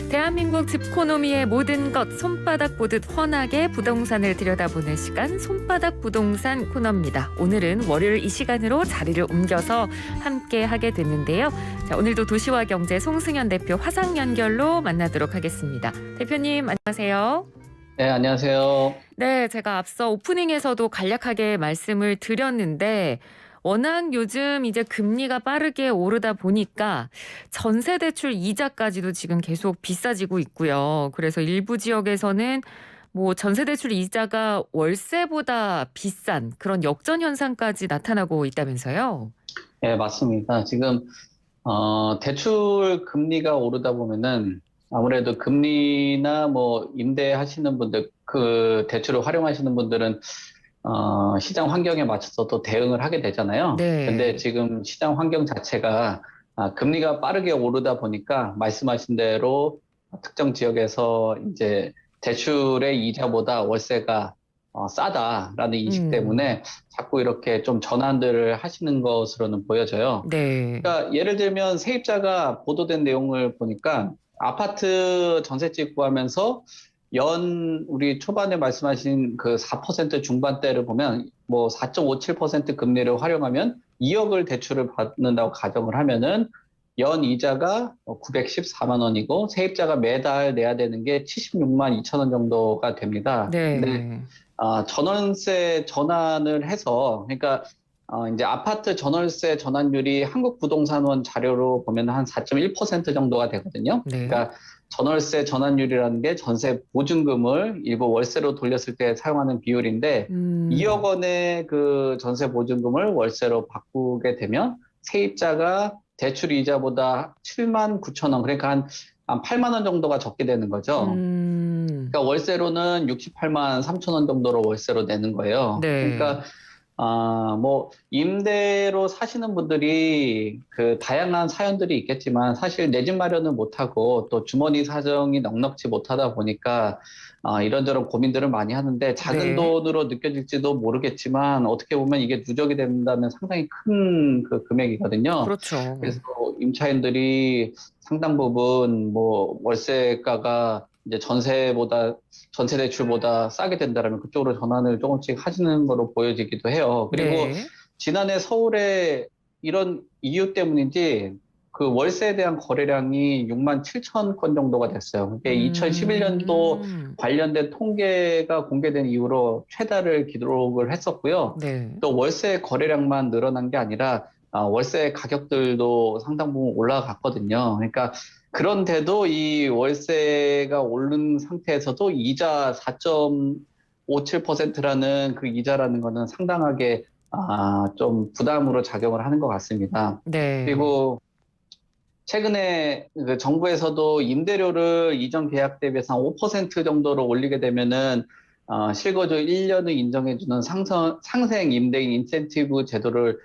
대한민국 집코노미의 모든 것 손바닥 보듯 훤하게 부동산을 들여다보는 시간 손바닥 부동산 코너입니다. 오늘은 월요일 이 시간으로 자리를 옮겨서 함께 하게 됐는데요. 자, 오늘도 도시와 경제 송승현 대표 화상 연결로 만나도록 하겠습니다. 대표님 안녕하세요. 네, 안녕하세요. 네, 제가 앞서 오프닝에서도 간략하게 말씀을 드렸는데 워낙 요즘 이제 금리가 빠르게 오르다 보니까 전세 대출 이자까지도 지금 계속 비싸지고 있고요. 그래서 일부 지역에서는 뭐 전세 대출 이자가 월세보다 비싼 그런 역전 현상까지 나타나고 있다면서요. 네, 맞습니다. 지금 대출 금리가 오르다 보면은 아무래도 금리나 뭐 임대하시는 분들, 그 대출을 활용하시는 분들은 시장 환경에 맞춰서 또 대응을 하게 되잖아요. 근데 네. 지금 시장 환경 자체가 금리가 빠르게 오르다 보니까 말씀하신 대로 특정 지역에서 이제 대출의 이자보다 월세가 싸다라는 인식 음. 때문에 자꾸 이렇게 좀 전환들을 하시는 것으로는 보여져요. 네. 그러니까 예를 들면 세입자가 보도된 내용을 보니까 아파트 전셋집 구하면서 우리 초반에 말씀하신 그 4% 중반대를 보면 뭐 4.57% 금리를 활용하면 2억을 대출을 받는다고 가정을 하면은 연 이자가 914만 원이고 세입자가 매달 내야 되는 게 76만 2천 원 정도가 됩니다. 근데 네. 전월세 전환을 해서 그러니까 이제 아파트 전월세 전환율이 한국부동산원 자료로 보면 한 4.1% 정도가 되거든요. 네. 그러니까 전월세 전환율이라는 게 전세 보증금을 일부 월세로 돌렸을 때 사용하는 비율인데 2억 음. 원의 그 전세 보증금을 월세로 바꾸게 되면 세입자가 대출 이자보다 7만 9천 원, 그러니까 한 8만 원 정도가 적게 되는 거죠. 음. 그러니까 월세로는 68만 3천 원 정도로 월세로 내는 거예요. 네. 그러니까 뭐 임대로 사시는 분들이 그 다양한 사연들이 있겠지만 사실 내 집 마련을 못하고 또 주머니 사정이 넉넉지 못하다 보니까 이런저런 고민들을 많이 하는데 작은 네. 돈으로 느껴질지도 모르겠지만 어떻게 보면 이게 누적이 된다면 상당히 큰 그 금액이거든요. 그렇죠. 그래서 임차인들이 상당 부분 뭐 월세가가 이제 전세 대출보다 싸게 된다면 그쪽으로 전환을 조금씩 하시는 거로 보여지기도 해요. 그리고 네. 지난해 서울에 이런 이유 때문인지 그 월세에 대한 거래량이 6만 7천 건 정도가 됐어요. 그게 2011년도 음. 관련된 통계가 공개된 이후로 최다를 기록을 했었고요. 네. 또 월세 거래량만 늘어난 게 아니라 월세 가격들도 상당 부분 올라갔거든요. 그러니까 그런데도 이 월세가 오른 상태에서도 이자 4.57%라는 그 이자라는 거는 상당하게 좀 부담으로 작용을 하는 것 같습니다. 네. 그리고 최근에 그 정부에서도 임대료를 이전 계약 대비해서 한 5% 정도로 올리게 되면은 실거주 1년을 인정해주는 상생 임대인 인센티브 제도를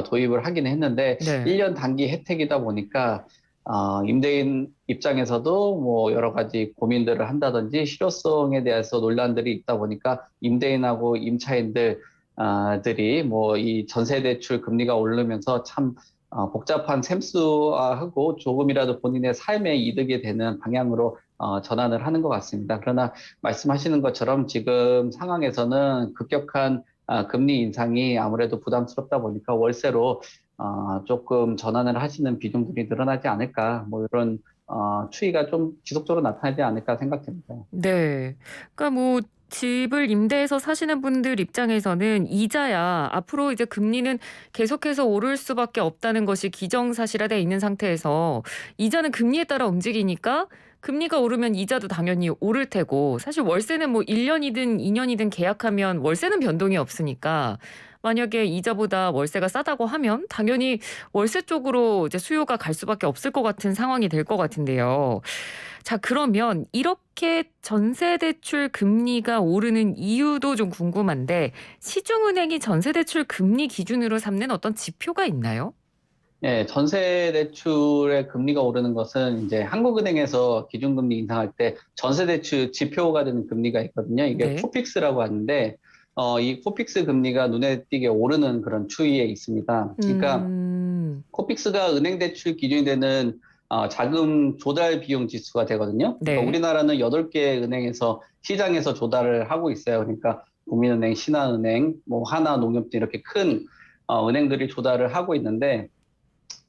도입을 하긴 했는데 네. 1년 단기 혜택이다 보니까 임대인 입장에서도 뭐 여러 가지 고민들을 한다든지 실효성에 대해서 논란들이 있다 보니까 임대인하고 임차인들 들이 뭐 이 전세 대출 금리가 오르면서 참 복잡한 셈수화하고 조금이라도 본인의 삶에 이득이 되는 방향으로 전환을 하는 것 같습니다. 그러나 말씀하시는 것처럼 지금 상황에서는 급격한 금리 인상이 아무래도 부담스럽다 보니까 월세로 조금 전환을 하시는 비중들이 늘어나지 않을까, 뭐 이런 추이가 좀 지속적으로 나타나지 않을까 생각됩니다. 네. 그러니까 뭐 집을 임대해서 사시는 분들 입장에서는 이자야 앞으로 이제 금리는 계속해서 오를 수밖에 없다는 것이 기정사실화돼 있는 상태에서 이자는 금리에 따라 움직이니까 금리가 오르면 이자도 당연히 오를 테고 사실 월세는 뭐 1년이든 2년이든 계약하면 월세는 변동이 없으니까 만약에 이자보다 월세가 싸다고 하면 당연히 월세 쪽으로 이제 수요가 갈 수밖에 없을 것 같은 상황이 될 것 같은데요. 자, 그러면 이렇게 전세 대출 금리가 오르는 이유도 좀 궁금한데 시중은행이 전세 대출 금리 기준으로 삼는 어떤 지표가 있나요? 예, 전세 대출의 금리가 오르는 것은 이제 한국은행에서 기준금리 인상할 때 전세 대출 지표가 되는 금리가 있거든요. 이게 네. 코픽스라고 하는데, 이 코픽스 금리가 눈에 띄게 오르는 그런 추이에 있습니다. 그러니까 음. 코픽스가 은행 대출 기준이 되는 자금 조달 비용 지수가 되거든요. 그러니까 네. 우리나라는 8개 은행에서 시장에서 조달을 하고 있어요. 그러니까 국민은행, 신한은행, 뭐 하나농협 이렇게 큰 은행들이 조달을 하고 있는데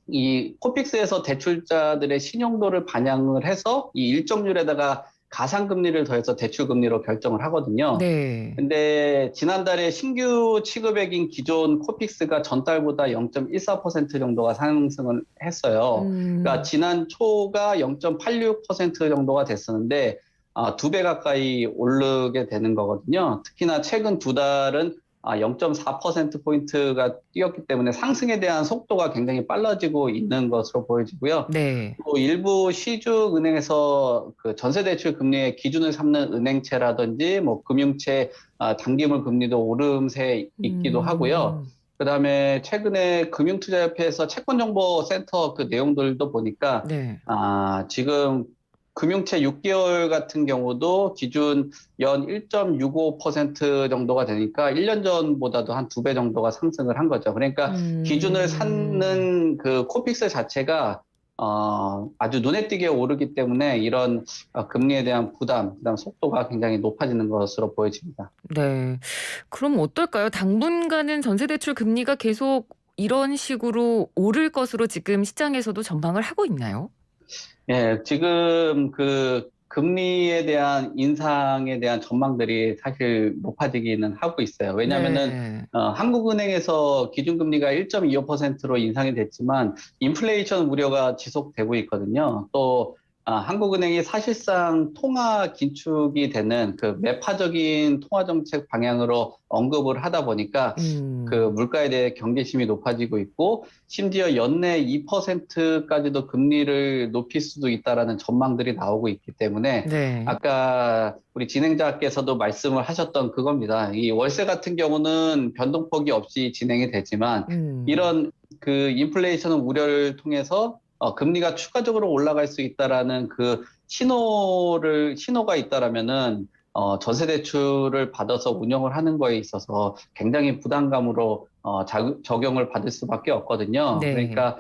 이 코픽스에서 대출자들의 신용도를 반영을 해서 이 일정률에다가 가상금리를 더해서 대출금리로 결정을 하거든요. 네. 근데 지난달에 신규 취급액인 기존 코픽스가 전달보다 0.14% 정도가 상승을 했어요. 그러니까 음. 지난 초가 0.86% 정도가 됐었는데 2배 가까이 오르게 되는 거거든요. 특히나 최근 2달은 0.4%포인트가 뛰었기 때문에 상승에 대한 속도가 굉장히 빨라지고 있는 것으로 보여지고요. 네. 또 일부 시중 은행에서 그 전세대출 금리의 기준을 삼는 은행채라든지 뭐 금융채 단기물 금리도 오름세 있기도 하고요. 음. 그다음에 최근에 금융투자협회에서 채권정보센터 그 내용들도 보니까 네. 지금 금융채 6개월 같은 경우도 기준 연 1.65% 정도가 되니까 1년 전보다도 한 2배 정도가 상승을 한 거죠. 그러니까 기준을 음. 삼는 그 코픽스 자체가 아주 눈에 띄게 오르기 때문에 이런 금리에 대한 부담, 그다음 속도가 굉장히 높아지는 것으로 보여집니다. 네. 그럼 어떨까요? 당분간은 전세대출 금리가 계속 이런 식으로 오를 것으로 지금 시장에서도 전망을 하고 있나요? 예, 지금 그 금리에 대한 인상에 대한 전망들이 사실 높아지기는 하고 있어요. 왜냐하면은 네. 한국은행에서 기준금리가 1.25%로 인상이 됐지만 인플레이션 우려가 지속되고 있거든요. 또 한국은행이 사실상 통화 긴축이 되는 그 매파적인 통화 정책 방향으로 언급을 하다 보니까 그 음. 물가에 대해 경계심이 높아지고 있고 심지어 연내 2%까지도 금리를 높일 수도 있다라는 전망들이 나오고 있기 때문에 네. 아까 우리 진행자께서도 말씀을 하셨던 그겁니다. 이 월세 같은 경우는 변동폭이 없이 진행이 되지만 음. 이런 그 인플레이션 우려를 통해서 금리가 추가적으로 올라갈 수 있다라는 그 신호가 있다라면은 전세 대출을 받아서 운영을 하는 거에 있어서 굉장히 부담감으로 적용을 받을 수밖에 없거든요. 네. 그러니까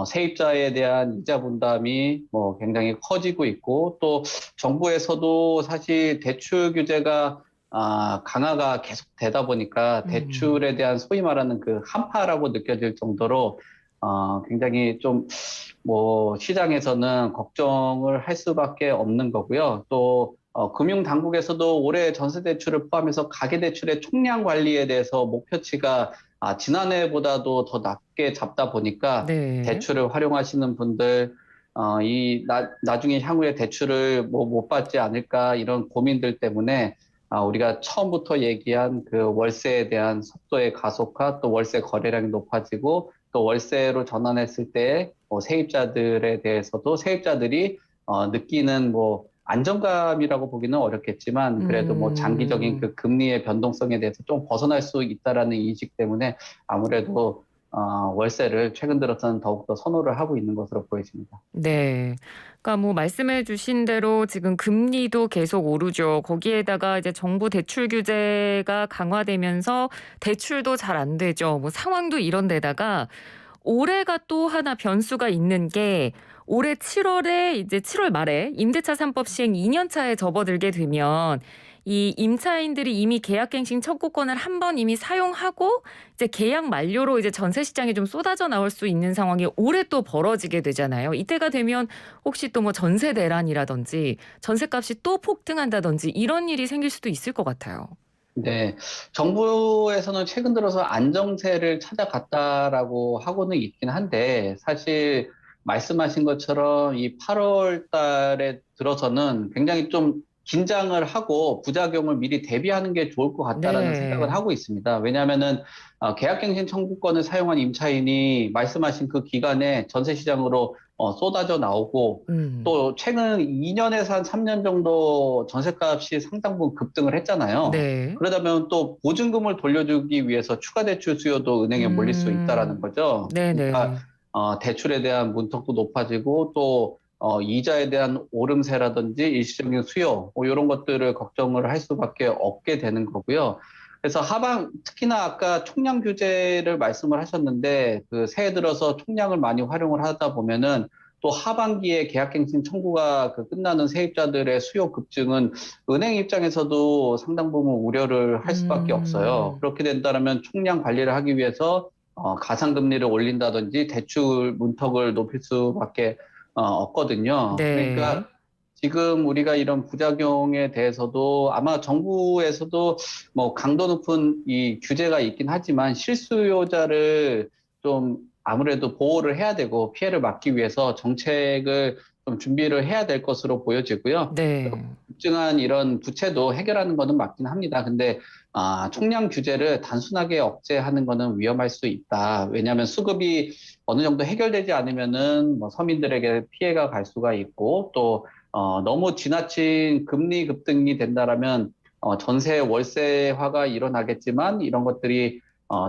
세입자에 대한 이자 분담이 뭐 굉장히 커지고 있고 또 정부에서도 사실 대출 규제가 강화가 계속 되다 보니까 음. 대출에 대한 소위 말하는 그 한파라고 느껴질 정도로 굉장히 좀 뭐 시장에서는 걱정을 할 수밖에 없는 거고요. 또 금융 당국에서도 올해 전세 대출을 포함해서 가계 대출의 총량 관리에 대해서 목표치가 지난해보다도 더 낮게 잡다 보니까 네. 대출을 활용하시는 분들 나중에 향후에 대출을 뭐 못 받지 않을까 이런 고민들 때문에 우리가 처음부터 얘기한 그 월세에 대한 속도의 가속화, 또 월세 거래량이 높아지고 또 월세로 전환했을 때 세입자들에 대해서도 세입자들이 느끼는 뭐 안정감이라고 보기는 어렵겠지만 그래도 뭐 장기적인 음. 그 금리의 변동성에 대해서 좀 벗어날 수 있다라는 인식 때문에 아무래도 월세를 최근 들어서는 더욱더 선호를 하고 있는 것으로 보여집니다. 네. 그러니까 뭐 말씀해 주신 대로 지금 금리도 계속 오르죠. 거기에다가 이제 정부 대출 규제가 강화되면서 대출도 잘 안 되죠. 뭐 상황도 이런 데다가 올해가 또 하나 변수가 있는 게 올해 7월에 이제 7월 말에 임대차 3법 시행 2년 차에 접어들게 되면 이 임차인들이 이미 계약갱신 청구권을 한 번 이미 사용하고 이제 계약 만료로 이제 전세 시장에 좀 쏟아져 나올 수 있는 상황이 올해 또 벌어지게 되잖아요. 이때가 되면 혹시 또 뭐 전세 대란이라든지 전세값이 또 폭등한다든지 이런 일이 생길 수도 있을 것 같아요. 네, 정부에서는 최근 들어서 안정세를 찾아갔다라고 하고는 있긴 한데, 사실 말씀하신 것처럼 이 8월 달에 들어서는 굉장히 좀 긴장을 하고 부작용을 미리 대비하는 게 좋을 것 같다라는 생각을 네. 하고 있습니다. 왜냐하면은 계약갱신 청구권을 사용한 임차인이 말씀하신 그 기간에 전세시장으로 쏟아져 나오고 음. 또 최근 2년에서 한 3년 정도 전세값이 상당 부분 급등을 했잖아요. 네. 그러다면 또 보증금을 돌려주기 위해서 추가 대출 수요도 은행에 몰릴 수 있다라는 음. 거죠. 그러니까 네네. 대출에 대한 문턱도 높아지고 또 이자에 대한 오름세라든지 일시적인 수요 뭐 이런 것들을 걱정을 할 수밖에 없게 되는 거고요. 그래서 특히나 아까 총량 규제를 말씀을 하셨는데 그 새해 들어서 총량을 많이 활용을 하다 보면은 또 하반기에 계약갱신 청구가 끝나는 세입자들의 수요 급증은 은행 입장에서도 상당 부분 우려를 할 수밖에 없어요. 음. 그렇게 된다면 총량 관리를 하기 위해서 가상금리를 올린다든지 대출 문턱을 높일 수밖에 없거든요. 네. 그러니까 지금 우리가 이런 부작용에 대해서도 아마 정부에서도 뭐 강도 높은 이 규제가 있긴 하지만 실수요자를 좀 아무래도 보호를 해야 되고 피해를 막기 위해서 정책을 좀 준비를 해야 될 것으로 보여지고요. 네. 급증한 이런 부채도 해결하는 것은 맞긴 합니다. 근데 총량 규제를 단순하게 억제하는 것은 위험할 수 있다. 왜냐하면 수급이 어느 정도 해결되지 않으면은 뭐 서민들에게 피해가 갈 수가 있고 또 너무 지나친 금리 급등이 된다라면 전세 월세화가 일어나겠지만 이런 것들이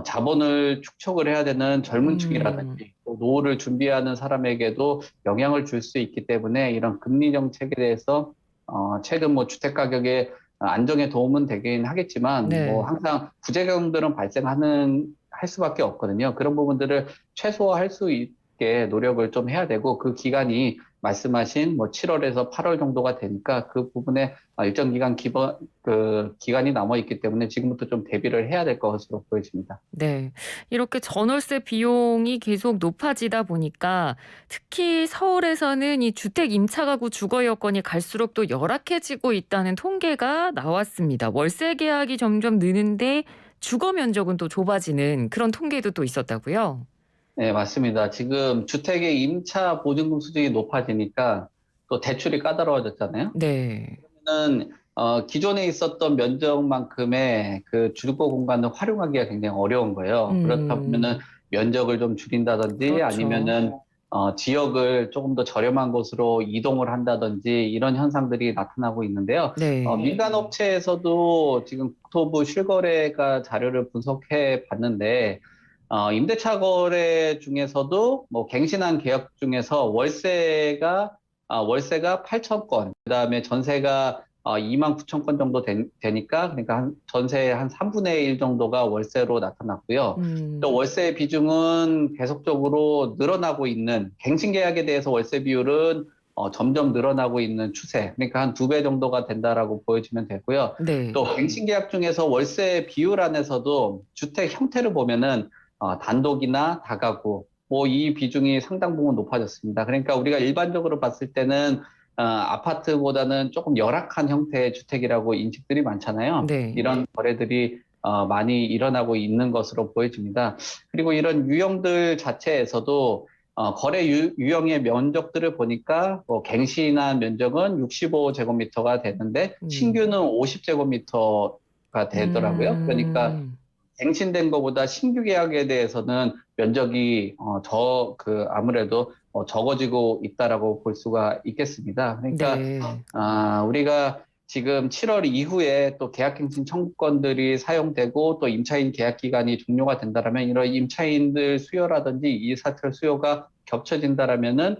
자본을 축적을 해야 되는 젊은 음. 층이라든지 또 노후를 준비하는 사람에게도 영향을 줄 수 있기 때문에 이런 금리 정책에 대해서 최근 뭐 주택 가격의 안정에 도움은 되긴 하겠지만 뭐 네. 항상 부작용들은 할 수밖에 없거든요. 그런 부분들을 최소화할 수 있게 노력을 좀 해야 되고 그 기간이 말씀하신 뭐 7월에서 8월 정도가 되니까 그 부분에 일정 기간 기간이 남아 있기 때문에 지금부터 좀 대비를 해야 될 것으로 보여집니다. 네. 이렇게 전월세 비용이 계속 높아지다 보니까 특히 서울에서는 이 주택 임차 가구 주거 여건이 갈수록 또 열악해지고 있다는 통계가 나왔습니다. 월세 계약이 점점 느는데 주거 면적은 또 좁아지는 그런 통계도 또 있었다고요? 네, 맞습니다. 지금 주택의 임차 보증금 수준이 높아지니까 또 대출이 까다로워졌잖아요. 네. 는 기존에 있었던 면적만큼의 그 주거 공간을 활용하기가 굉장히 어려운 거예요. 그렇다 보면은 음. 면적을 좀 줄인다든지 그렇죠. 아니면은 지역을 조금 더 저렴한 곳으로 이동을 한다든지 이런 현상들이 나타나고 있는데요. 네. 민간 업체에서도 지금 국토부 실거래가 자료를 분석해 봤는데 임대차 거래 중에서도 뭐 갱신한 계약 중에서 월세가 8천 건, 그다음에 전세가 2만 9천 건 정도 되니까, 그러니까 전세의 한 3분의 1 정도가 월세로 나타났고요. 또 음. 월세 비중은 계속적으로 늘어나고 있는, 갱신 계약에 대해서 월세 비율은 점점 늘어나고 있는 추세, 그러니까 한 2배 정도가 된다라고 보여지면 되고요. 네. 또 갱신 계약 중에서 월세 비율 안에서도 주택 형태를 보면은 단독이나 다가구, 뭐 이 비중이 상당 부분 높아졌습니다. 그러니까 우리가 일반적으로 봤을 때는 아파트보다는 조금 열악한 형태의 주택이라고 인식들이 많잖아요. 네. 이런 거래들이 많이 일어나고 있는 것으로 보여집니다. 그리고 이런 유형들 자체에서도 거래 유형의 면적들을 보니까 뭐 갱신한 면적은 65제곱미터가 되는데 음. 신규는 50제곱미터가 되더라고요. 그러니까 음. 갱신된 것보다 신규 계약에 대해서는 면적이 아무래도 적어지고 있다라고 볼 수가 있겠습니다. 그러니까 네. 우리가 지금 7월 이후에 또 계약갱신 청구권들이 사용되고 또 임차인 계약 기간이 종료가 된다라면 이런 임차인들 수요라든지 이사철 수요가 겹쳐진다라면은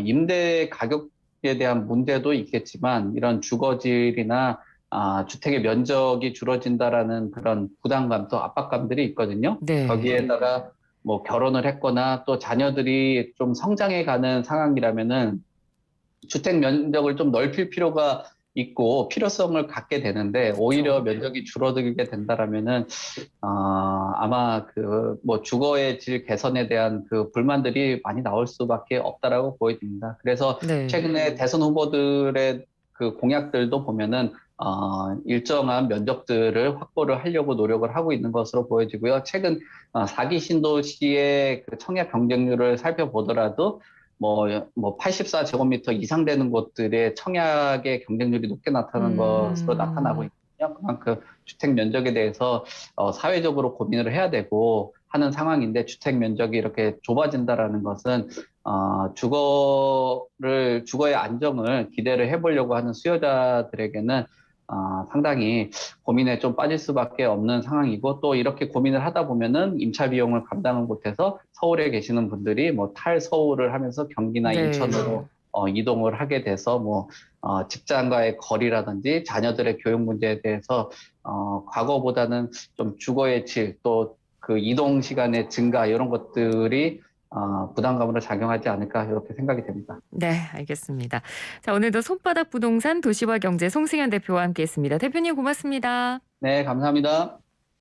임대 가격에 대한 문제도 있겠지만 이런 주거질이나 주택의 면적이 줄어진다라는 그런 부담감 또 압박감들이 있거든요. 네. 거기에다가 뭐 결혼을 했거나 또 자녀들이 좀 성장해 가는 상황이라면은 주택 면적을 좀 넓힐 필요가 있고 필요성을 갖게 되는데 오히려 그쵸. 면적이 줄어들게 된다라면은 아마 뭐 주거의 질 개선에 대한 그 불만들이 많이 나올 수밖에 없다라고 보여집니다. 그래서 네. 최근에 대선 후보들의 그 공약들도 보면은 일정한 면적들을 확보를 하려고 노력을 하고 있는 것으로 보여지고요. 최근 4기 신도시의 그 청약 경쟁률을 살펴보더라도 뭐 84제곱미터 이상 되는 곳들의 청약의 경쟁률이 높게 나타나는 것으로 나타나고 음. 있거든요. 그만큼 주택 면적에 대해서 사회적으로 고민을 해야 되고 하는 상황인데 주택 면적이 이렇게 좁아진다라는 것은 주거의 안정을 기대를 해보려고 하는 수요자들에게는 상당히 고민에 좀 빠질 수밖에 없는 상황이고 또 이렇게 고민을 하다 보면은 임차 비용을 감당을 못해서 서울에 계시는 분들이 뭐 탈서울을 하면서 경기나 네. 인천으로 이동을 하게 돼서 뭐 직장과의 거리라든지 자녀들의 교육 문제에 대해서 과거보다는 좀 주거의 질, 또 그 이동 시간의 증가 이런 것들이 부담감으로 작용하지 않을까 이렇게 생각이 됩니다. 네, 알겠습니다. 자, 오늘도 손바닥 부동산 도시화 경제 송승현 대표와 함께했습니다. 대표님 고맙습니다. 네, 감사합니다.